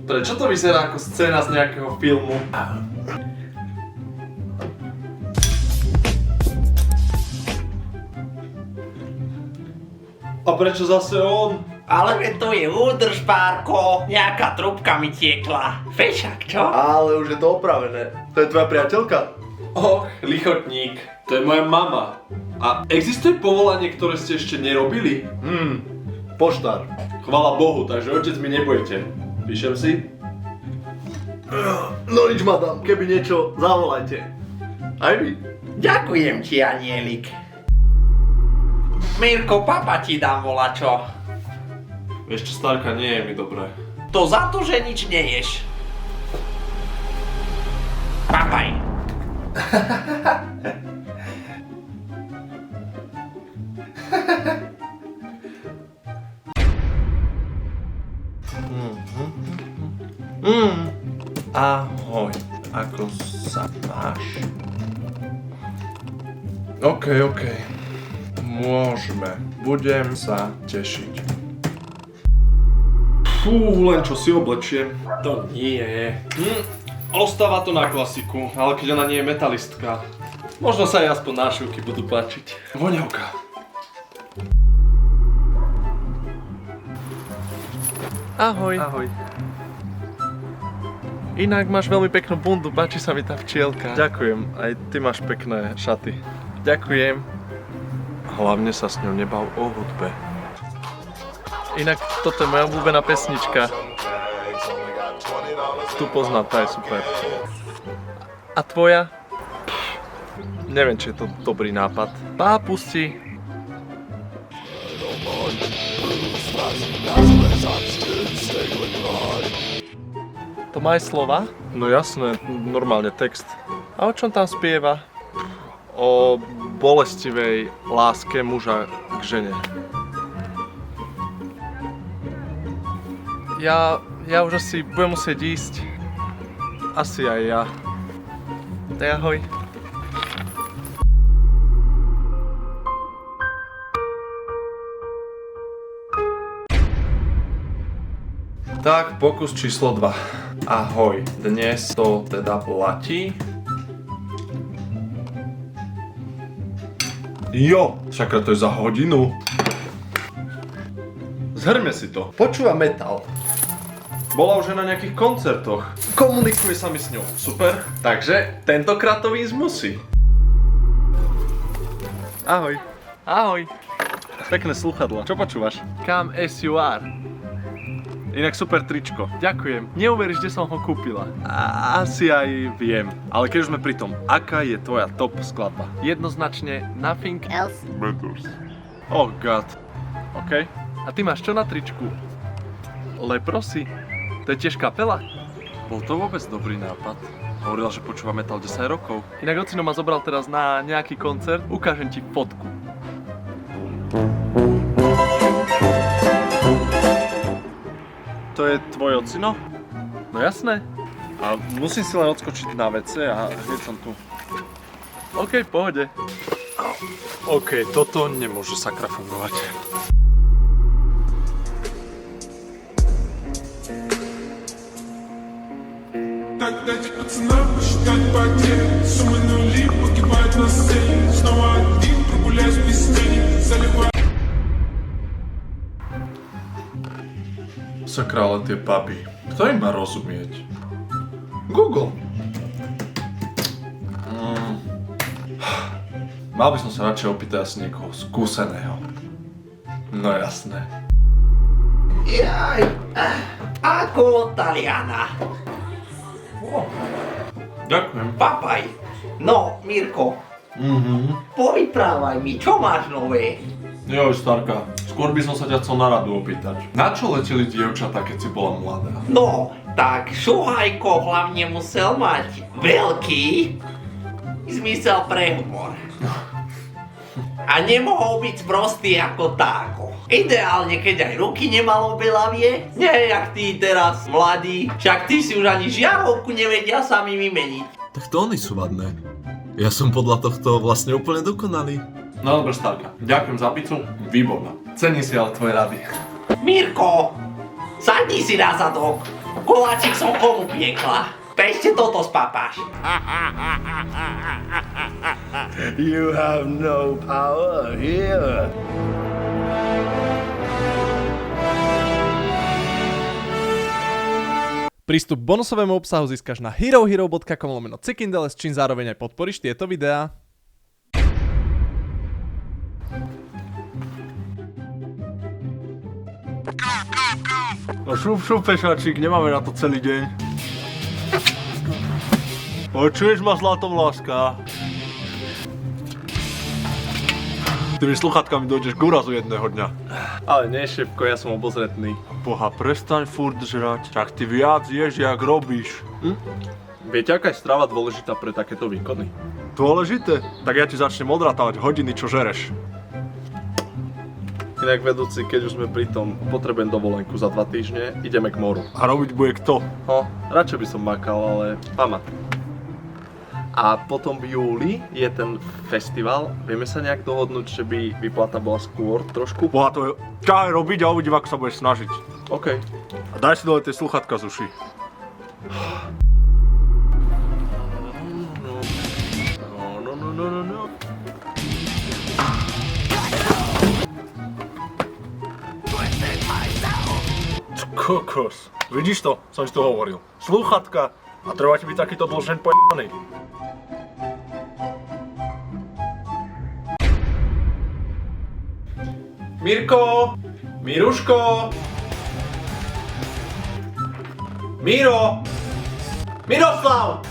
Prečo to vyzerá ako scéna z nejakého filmu? A prečo zase on? Ale veď to je údrž, párko. Nejaká trúbka mi tiekla. Fešak, čo? Ale už je to opravené. To je tvoja priateľka? Och, lichotník. To je moja mama. A existuje povolanie, ktoré ste ešte nerobili? Poštár. Chvala Bohu, takže otec mi nebojte. Píšem si? No nič, madam, keby niečo, zavolajte. Aj vy. Ďakujem ti, anielik. Mirko, papa ti dám volačo. Ešte starka, nie je mi dobré. To za to, že nič neješ. Papaj. Ahoj, ako sa máš? OK. Môžeme. Budem sa tešiť. Fú, len čo si oblečiem. To nie je. Ostáva to na klasiku, ale keď ona nie je metalistka. Možno sa jej aspoň nášivky budú páčiť. Voňavka. Ahoj. Ahoj. Inak máš veľmi peknú bundu, páči sa mi tá včielka. Ďakujem, aj ty máš pekné šaty. Ďakujem. Hlavne sa s ňou nebav o hudbe. Inak toto je moja obľúbená pesnička. Tu poznám, tá je super. A tvoja? Neviem, či je to dobrý nápad. Pá, pusti. To má aj slova? No jasné, normálne text. A o čom tam spieva? O bolestivej láske muža k žene. Ja už asi budem musieť ísť. Asi aj ja. Tak ahoj. Tak, pokus číslo 2. Ahoj, dnes to teda platí? Jo, však to je za hodinu. Zhrňme si to. Počúva metal. Bola už aj na nejakých koncertoch. Komunikuje sa mi s ňou. Super. Takže tentokrát to výjsť musí. Ahoj. Ahoj. Pekné sluchadlá. Čo počúvaš? Come as you are. Inak super tričko. Ďakujem. Neuveríš, kde som ho kúpila. Asi aj viem. Ale keď už sme pri tom, aká je tvoja top skladba? Jednoznačne Nothing Else. Oh god. OK. A ty máš čo na tričku? Leprosy? To je tiež kapela? Bol to vôbec dobrý nápad. Hovorila, že počúva metal 10 rokov. Inak ocino ma zobral teraz na nejaký koncert. Ukážem ti fotku. To je tvoj ocino? No jasné. A musím si len odskočiť na WC a hneď som tu. OK, v pohode. OK, toto nemôže sakra fungovať. Так дайте пацанам посчитать потери. Суммы нули погибают на сцене. Снова один, прогуляюсь без тени. Заливаю. Sakra, ale tie paby. Kto im má rozumieť? Google. Mal by som sa radšej opýtať asi niekoho skúseného. No jasné. Jaj, ako od Taliana. Ďakujem. Papaj. No, Mirko, povyprávaj mi, čo máš nové? Joj, starka, skôr by som sa ťa chcel na radu opýtať. Na čo leteli dievčatá, keď si bola mladá? No, tak Šuhajko hlavne musel mať veľký zmysel pre humor. A nemohol byť prostý ako táko. Ideálne, keď aj ruky nemalo belavie. Nie, jak ty teraz, mladý. Však ty si už ani žiarovku nevedia sami vymeniť. Tak to oni sú vadné. Ja som podľa tohto vlastne úplne dokonalý. No dobre, starka, ďakujem za pizzu, výborná. Cením si ale tvoje rady. Mirko, sadni si na zadok. Koláčik som komu piekla. Ešte toto spapáš. You have no power here. Prístup k bonusovému obsahu získaš na herohero.com/cikindele, s čím zároveň aj podporíš tieto videá. No šup, pešačík, nemáme na to celý deň. Počuješ ma, zlatovláska? Tými sluchatkami dojdeš k úrazu jedného dňa. Ale nie, šepko, ja som obozretný. Boha, prestaň furt žrať. Však ty viac ješ, jak robíš. Viete, aká je strava dôležitá pre takéto výkony? Dôležité? Tak ja ti začnem odratávať hodiny, čo žereš. Inak vedúci, keď už sme pri tom, potrebujem dovolenku za 2 týždne, ideme k moru. A robiť bude kto? Radšej by som makal, ale mama. A potom v júli je ten festival, vieme sa nejak dohodnúť, že by výplata bola skôr trošku? Boha, to je ťahaj robiť a uvidím, ako sa budeš snažiť. OK. A daj si dole tie sluchatka z uší. No. Kokos. Vidíš to? Som si to hovoril. Sluchatka. A treba ti byť takýto dlžen p***aný. Mirko! Miruško! Miro! Miroslav!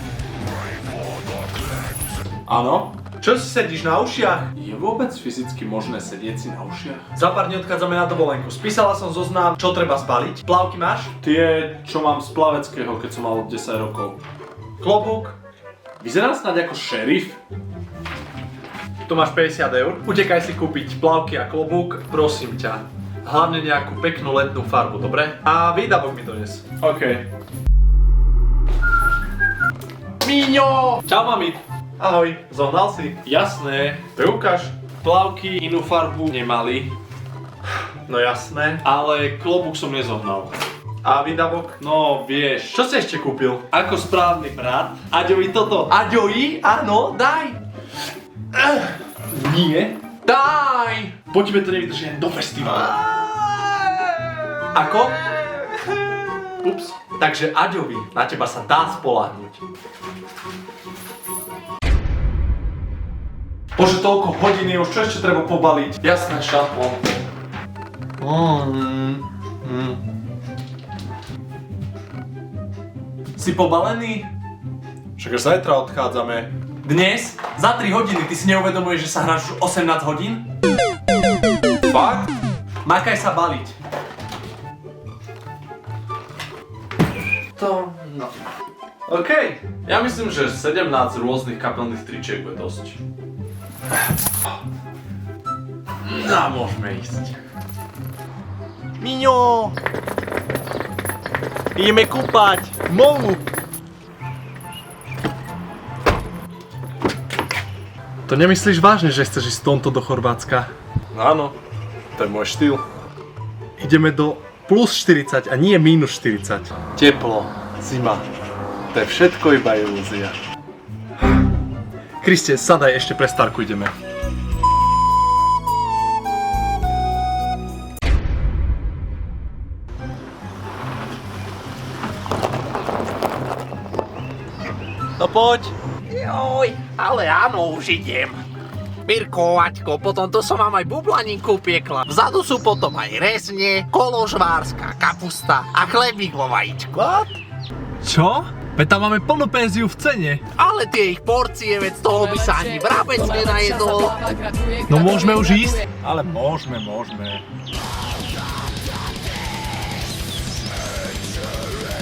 Áno? Čo si sedíš na ušiach? Je vôbec fyzicky možné sedieť si na ušiach? Za pár dní odchádzame na dovolenku. Spísala som zoznam, čo treba zbaliť. Plavky máš? Tie, čo mám z plaveckého, keď som mal 10 rokov. Klobúk? Vyzerá snáď ako šerif. Tu máš 50 eur. Utekaj si kúpiť plavky a klobúk, prosím ťa. Hlavne nejakú peknú letnú farbu, dobre? A výdavok mi dones. OK. Míňo! Čau, mami. Ahoj, zohnal si? Jasné. Preukáž. Plavky inú farbu nemali, No jasné. ale klobúk som nezohnal. A výdavok? No vieš, Čo si ešte kúpil? ako správny brat, Aďovi toto. Aďoji? Áno, daj! Nie. Daj! Po tebe to nevydrží ani do festivalu. Ako? Ups. Takže Aďovi, na teba sa dá spoľahnúť. Bože, toľko hodín je už, čo ešte treba pobaliť? Jasné, šampón. Si pobalený? Však až zajtra odchádzame. Dnes? Za 3 hodiny ty si neuvedomuješ, že sa hráš už 18 hodín? Fakt? Makaj sa baliť. To, no. OK, ja myslím, že 17 rôznych kapelných tričiek bude dosť. No, môžeme ísť. Miňo! Ideme kúpať! Moru! To nemyslíš vážne, že chceš ísť s tomto do Chorvátska? Áno, to je môj štýl. Ideme do plus 40 a nie minus 40. Teplo, zima, to je všetko iba ilúzia. Kriste, sadaj, ešte pre Starku ideme. No poď! Joj, ale áno, už idem. Mirko, Aťko, potom tu som vám aj bublaninku piekla. Vzadu sú potom aj rezne, koložvárska kapusta a chlebík vo vajíčku. Čo? Veď tam máme plnú penziu v cene. Ale tie ich porcie, veď z toho by sa ani vrabec nenajedol. No môžeme už ísť? Ale môžeme.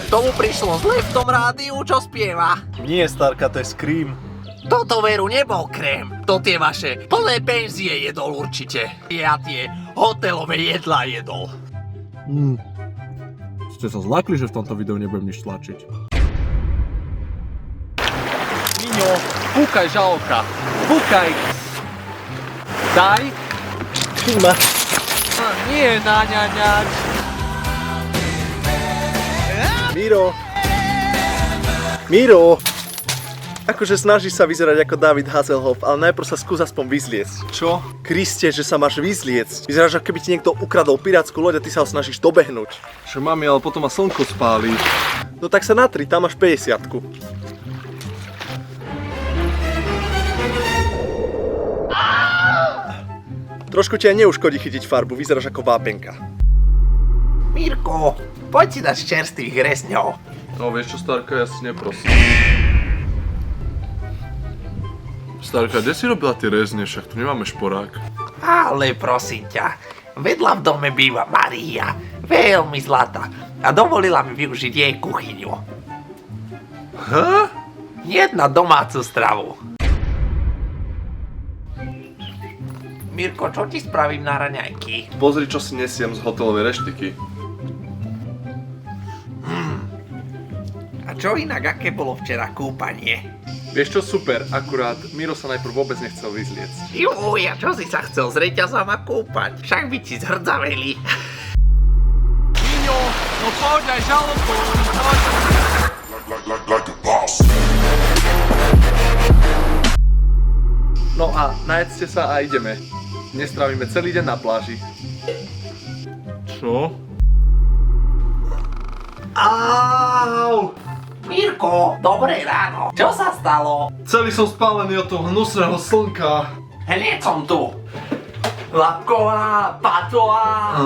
Tomu prišlo zle v tom rádiu, čo spieva. Nie, Starka, to je Scream. Toto veru nebol krém. To tie vaše plné penzie jedol určite. Ja tie hotelové jedlá jedol. Ste sa zlakli, že v tomto videu nebudem nič tlačiť. Miňo, púkaj žalka. Púkaj. Daj. Týma. Nie, naňaňač. Miro! Akože snažíš sa vyzerať ako David Hasselhoff, ale najprv sa skús aspoň vyzliecť. Čo? Kriste, že sa máš vyzliecť. Vyzeráš, ako keby ti niekto ukradol pirátsku loď a ty sa ho snažíš dobehnúť. Čo mami, ale potom ma slnko spáli. No tak sa natri, tam máš 50-ku. Trošku ti aj neuškodí chytiť farbu, vyzeráš ako vápenka. Mirko, poď si dať čerstvých resňov. No vieš čo, Starka, ja si neprosím. Starka, kde si robila tie rezne, však tu nemáme šporák. Ale prosím ťa, vedľa v dome býva Maria, veľmi zlatá a dovolila mi využiť jej kuchyňu. Jedna domácu stravu. Mirko, čo ti spravím na raňajky? Pozri, čo si nesiem z hotelovej reštiky. A čo inak, aké bolo včera kúpanie? Vieš čo, super, akurát Miro sa najprv vôbec nechcel vyzliecť. Juj, a čo si sa chcel s reťazama kúpať? Však by ti zhrdzaveli. Miňo, no poď aj žalobou, poď. like a boss. No a najedzte sa a ideme. Dnes trávime celý deň na pláži. Čo? Au! Mirko, dobré ráno. Čo sa stalo? Celý som spálený od toho hnusného slnka. Hneď som tu. Lapková, patová.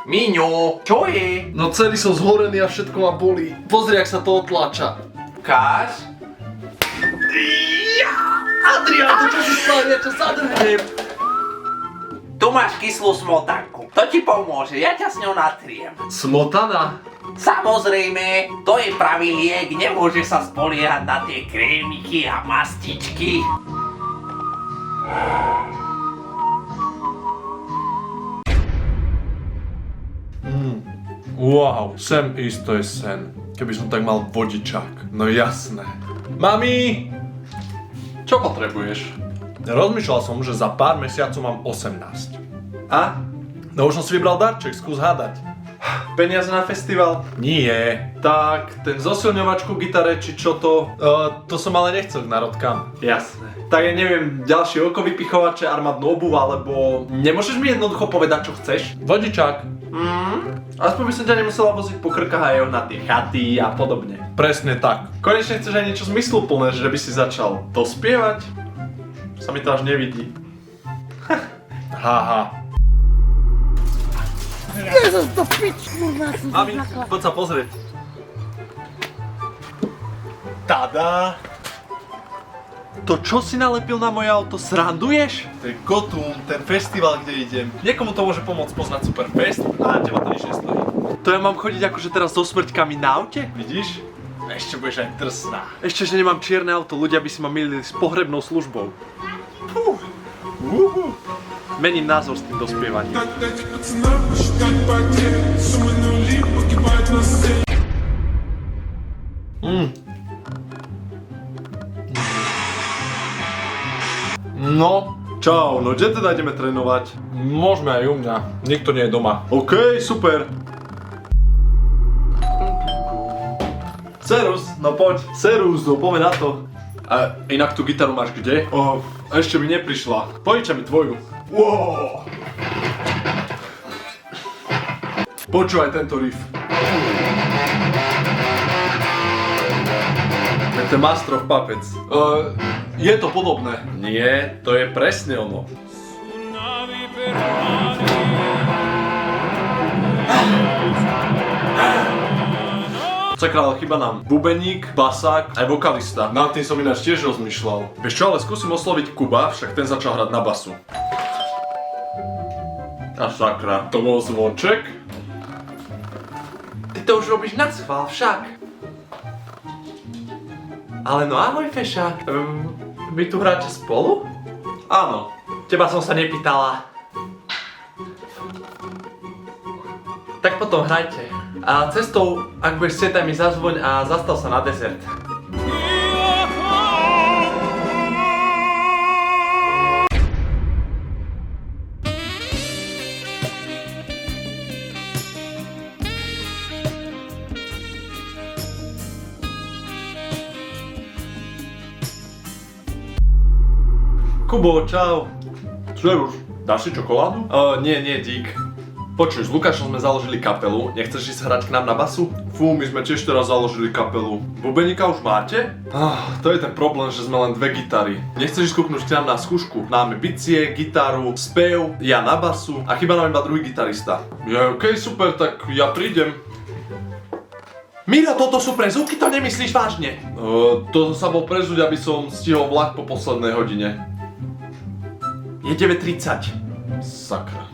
Miňo, čo je? No celý som zhorený a všetko ma bolí. Pozri, jak sa to otláča. Káš? Adrián, to čo si stane, ja čo sadrhnem. Tu máš kyslú smotanku. To ti pomôže, ja ťa s ňou natriem. Smotana? Samozrejme, to je pravý liek, nemôže sa spoliehať na tie krémiky a mastičky. Wow, sem ísť to je sen. Keby som tak mal vodičák. No jasné. Mami! Čo potrebuješ? Rozmýšľal som, že za pár mesiacov mám 18. A? No už som si vybral darček, skús hádať. Peniaze na festival? Nie. Tak, ten zosilňovačku gitare, či čo to? To som ale nechcel k narodkám. Jasné. Tak ja neviem, ďalšie oko vypichovače, armádnu obuv, alebo... Nemôžeš mi jednoducho povedať, čo chceš? Vodičák. Aspoň by som ťa nemusela voziť po krkách aj na tie chaty a podobne. Presne tak. Konečne chceš aj niečo zmysluplné, že by si začal dospievať? Sa mi to až nevidí. Haha. Mami, poď sa pozrieť. Tada. To čo si nalepil na moje auto, sranduješ? To je Kotún, ten festival, kde idem. Niekomu to môže pomôcť poznať Superfest a teba to nič nestojí. To ja mám chodiť akože teraz so smrťkami na aute? Vidíš? Ešte budeš aj drsná. Ešte, že nemám čierne auto, ľudia by si ma mýlili s pohrebnou službou. Mením názor s tým dospievaním. Так дайте пацанам посчитать потери. Суммы нули погибают на сцене. No, Čau, no kde teda ideme trénovať? môžeme aj u mňa. Nikto nie je doma. OK, super. Serus, no poď. Serus, no poďme na to. A inak tú gitaru máš kde? Ešte mi neprišla. Požičaj mi tvoju. Wow. Počúvaj tento riff. To je Master of Puppets. Je to podobné. Nie, to je presne ono. Sakra, ale chýba nám bubeník, basák, aj vokalista. Nad tým som ináč tiež rozmýšľal. Vieš čo, ale skúsim osloviť Kuba, však ten začal hrať na basu. A sakra, to bol zvonček? Ty to už robíš na schvál však. Ale no ahoj fešák. Vy tu hráte spolu? Áno. Teba som sa nepýtala. Tak potom hrajte. A cestou, ak budeš chcieť, tak mi zazvoň a zastav sa na dezert. Kubo, čau. Čo je už? Dáš si čokoládu? Nie, dík. Počuj, s Lukášom sme založili kapelu. Nechceš ísť hrať k nám na basu? Fú, my sme tiež teraz založili kapelu. Bubeníka už máte? To je ten problém, že sme len dve gitary. Nechceš ísť kúknuť k nám na skúšku? Máme bicie, gitaru, spev, ja na basu a chýba nám iba druhý gitarista. Ja, okej, super, tak ja prídem. Miro, toto sú prezúvky, to nemyslíš vážne? To sa bol prezuť, aby som stihol vlak po poslednej hodine. Je 9:30. Sakra.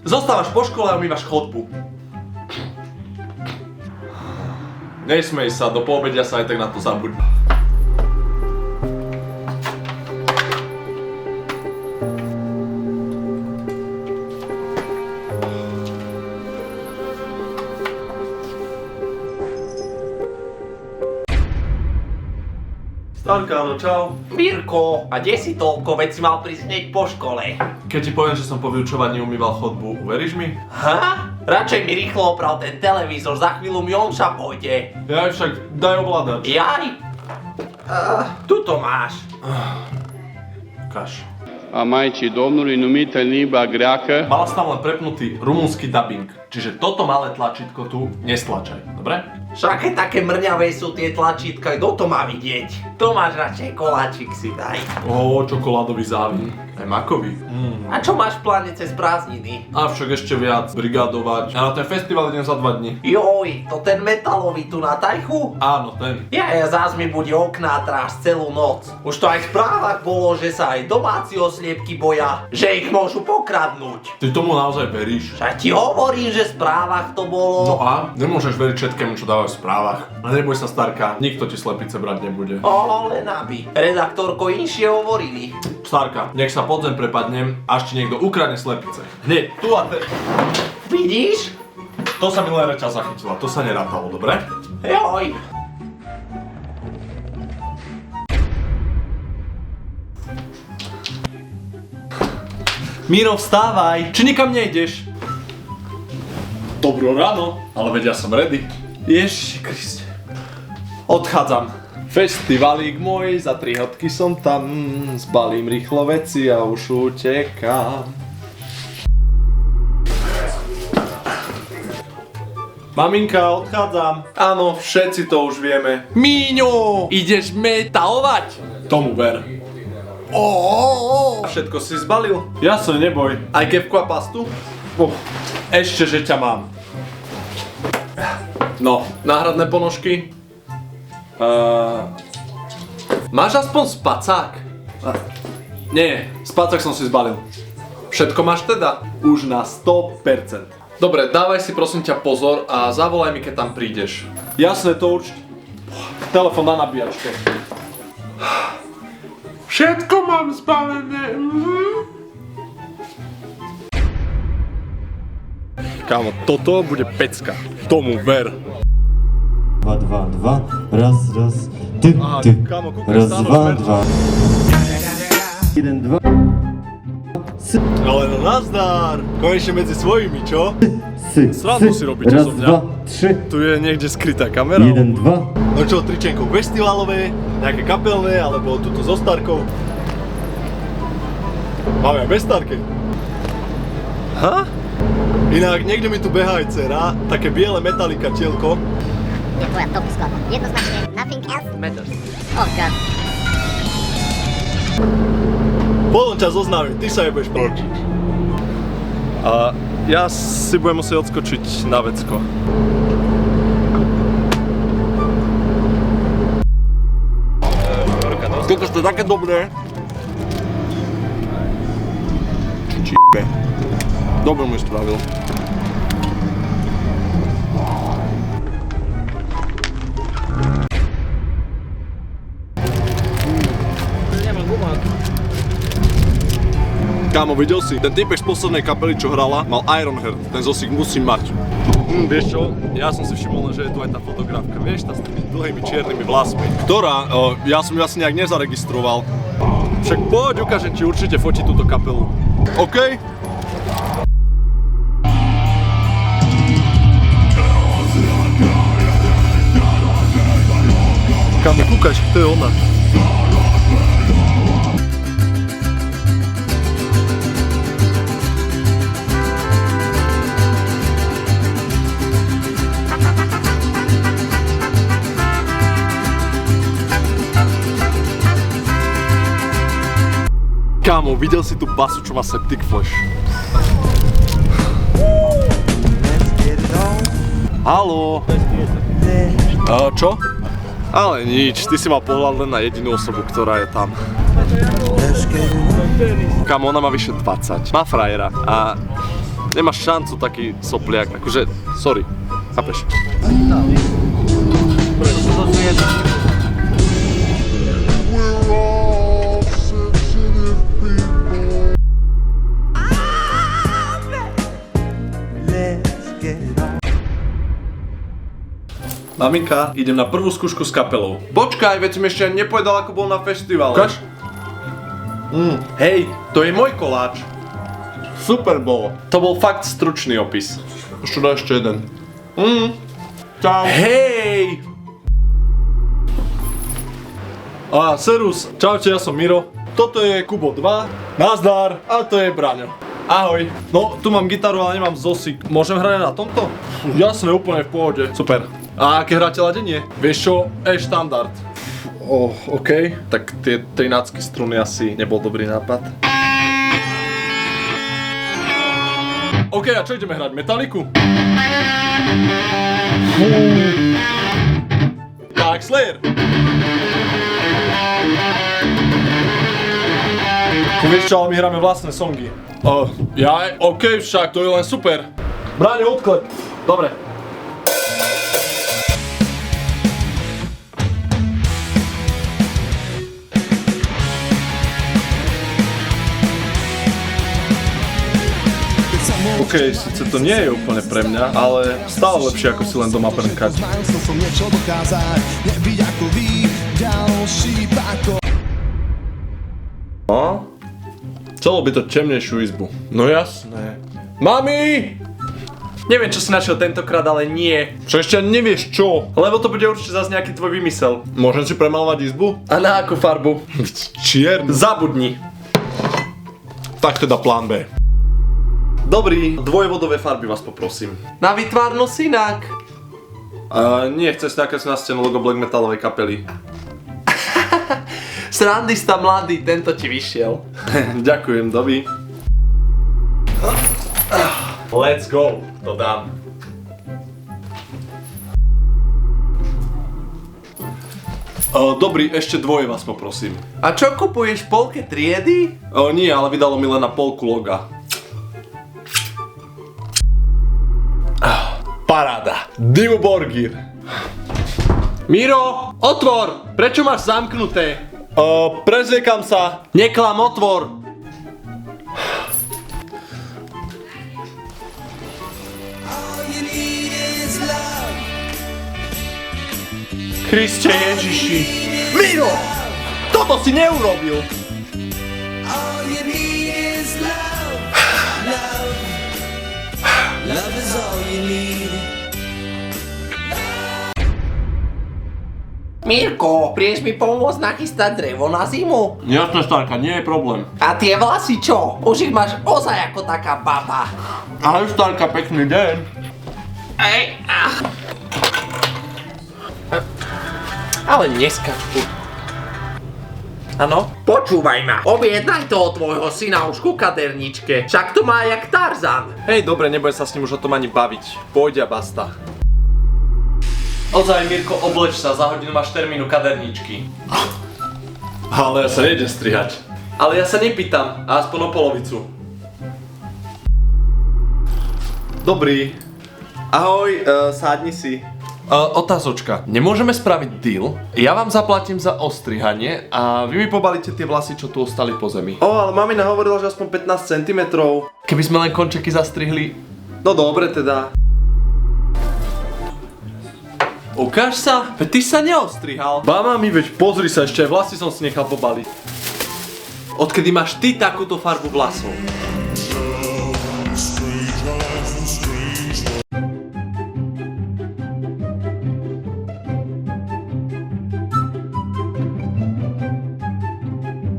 Zostávaš po škole a umývaš chodbu. Nesmej sa, do poobedia sa aj tak na to zabudne. Starka, no čau. Mirko, a kde si toľko, veď si mal prísť hneď po škole? Keď ti poviem, že som po vyučovaní umýval chodbu, uveríš mi? Ha? Radšej mi rýchlo oprav ten televízor, za chvíľu mi Onša pôjde. Ja však daj ovládač. Jaj? Tuto máš. Ukáž. a Majci Domnului numită în limba greacă. Mala si tam len prepnutý rumunský dubbing, čiže toto malé tlačítko tu nestlačaj, dobre? Však aj také mrňavé sú tie tlačítka, kto to má vidieť? To máš radšej koláčik si daj. Čokoládový závín, aj makový. A čo máš v pláne cez prázdniny? Avšak ešte viac brigádovať. A na ten festival idem za 2 dní. Joj, to ten metalový tu na tajchu? Áno, ten. Ja zás mi bude okná tráž celú noc. Už to aj v správach bolo, že sa aj domáci osliepky boja, že ich môžu pokradnúť. Ty tomu naozaj veríš? Však ti hovorím, že v správach to bolo. No a? Nemôžeš veriť všetkému, čo dávajú v správach. A neboj sa, starka, nikto ti slepice brať nebude. Len aby. Redaktorko inšie hovorili. Starka, nech sa pod zem prepadnem, až ti niekto ukradne slepice. Hneď, tu a te... Vidíš? To sa mi len reča zachytila, to sa nerátalo, dobre? Joj. Miro, vstávaj! Či nikam nejdeš? Dobro ráno, ale veď ja som ready. Ježiši Kriste. Odchádzam. Festivalík môj, za 3 hodky som tam, zbalím rýchlo veci a už utekám. Maminka, odchádzam. Áno, všetci to už vieme. Míňo, ideš metalovať? Tomu ver. A všetko si zbalil? Jasne, neboj. Aj kevku a pastu? Ešte, že ťa mám. No, náhradné ponožky? Máš aspoň spacák? Nie, spacák som si zbalil. Všetko máš teda? Už na 100%. Dobre, dávaj si prosím ťa pozor a zavolaj mi, keď tam prídeš. Jasné, to určite. Telefón na nabíjačke. Všetko mám zbalené. Kámo, toto bude pecka. Tomu ver. 2, 2, 2, raz, raz, ty, ty, kámo, kúkaj, raz, stále 2, 2, 1, 2, Ale no nazdar. Konečne medzi svojimi, čo? sy, Srandu si robíte raz, zo mňa. 2, 3, Tu je niekde skrytá kamera. 1, 2, No čo, tričenko festivalové, nejaké kapelné, alebo tuto so Starkou. Máme aj bez Starke. Ha? Inak niekde mi tu behá aj dcera, také biele metalika tielko. Je tvoja top skladba. Jednoznačne nothing else matters. Oh god. Potom ťa zoznámim, ty sa jej budeš páčiť. A ja si budem musieť odskočiť na vecko. Kokos, to je také dobré. Či dobre mu spravil. Kámo, videl si? Ten typek z poslednej kapely, čo hrala, mal Ironheart. Ten zosík musím mať. Vieš čo? Ja som si všimol, že je tu aj tá fotografka. Vieš, tá s tými dlhými čiernymi vlasmi. Ktorá? Ja som ju asi nejak nezaregistroval. Však poď, ukážem ti určite fotiť túto kapelu. OK? Kámo, kúkaš, to je ona. Kámo, videl si tú basu, čo má septic flash? Haló? Čo? Ale nič, ty si mal pohľad len na jedinú osobu, ktorá je tam. Kámo, ona má vyše 20, má frajera a nemáš šancu taký sopliak, akože, sorry, chápeš? Maminka, idem na prvú skúšku s kapelou. Počkaj, veď si mi ešte nepovedal, ako bol na festivale. Ukáž? Hej, to je môj koláč. Super bol. To bol fakt stručný opis. Ešte jeden. Čau. Hej! Serus, čaute, ja som Miro. Toto je Kubo 2. Nazdar. A to je Braňo. Ahoj. No, tu mám gitaru, ale nemám zosik. Môžem hrať na tomto? Jasné, úplne v pohode. Super. A aké hráte ladenie? Vieš čo? štandard. OK. Tak tie 13 struny asi nebol dobrý nápad. OK, a čo ideme hrať? Metaliku? Tak, Slayer. Vieš čo, ale my hráme vlastné songy. OK, však, to je len super. Bráňo, odklep. Dobre. OK, síce to nie je úplne pre mňa, ale stále lepšie ako si len doma brnkať. No? Chcelo by to temnejšiu izbu. No jasné. Mami! Neviem, čo si našiel tentokrát, ale nie. Čo ešte nevieš čo? Lebo to bude určite zase nejaký tvoj vymysel. Môžem si premalovať izbu? A na akú farbu? Čiernu. Zabudni. Tak teda plán B. Dobrý, dvojvodové farby vás poprosím. Na vytvárnu synak. Nie, chce si nakresliť na stenu logo black metalovej kapely. Srandista mladý, tento ti vyšiel. Ďakujem, dovi. Let's go, to dám. Dobrý, ešte dvoje vás poprosím. A čo kupuješ, polke triedy? Nie, ale vydalo mi len na polku loga. Paráda. Dimu Borgir. Miro, otvor! Prečo máš zamknuté? Prezliekam sa. Neklam, otvor! Kriste Ježiši! Miro! Toto si neurobil! Mirko, prieš mi pomôcť nachystať drevo na zimu? Jasné, Starka, nie je problém. A tie vlasy čo? Už ich máš ozaj ako taká baba. Ahoj, Starka, pekný deň. Ale neskač tu. Áno? Počúvaj ma, objednaj to od tvojho syna už ku kaderničke. Však to má jak Tarzan. Hej, dobre, nebudem sa s ním už o tom ani baviť. Pôjde a basta. Ozaj, Mirko, obleč sa, za hodinu máš termínu kaderničky. Ale ja sa nejdem strihať. Ale ja sa nepýtam, aspoň o polovicu. Dobrý. Ahoj, sádni si. Otázočka, nemôžeme spraviť deal? Ja vám zaplatím za ostrihanie a vy mi pobalíte tie vlasy, čo tu ostali po zemi. Ale mamina hovorila, že aspoň 15 cm. Keby sme len končeky zastrihli. No dobre teda. Ukáž sa, veď ty sa neostrihal. Mami, veď pozri sa, ešte aj vlasy som si nechal pobaliť. Odkedy máš ty takúto farbu vlasov?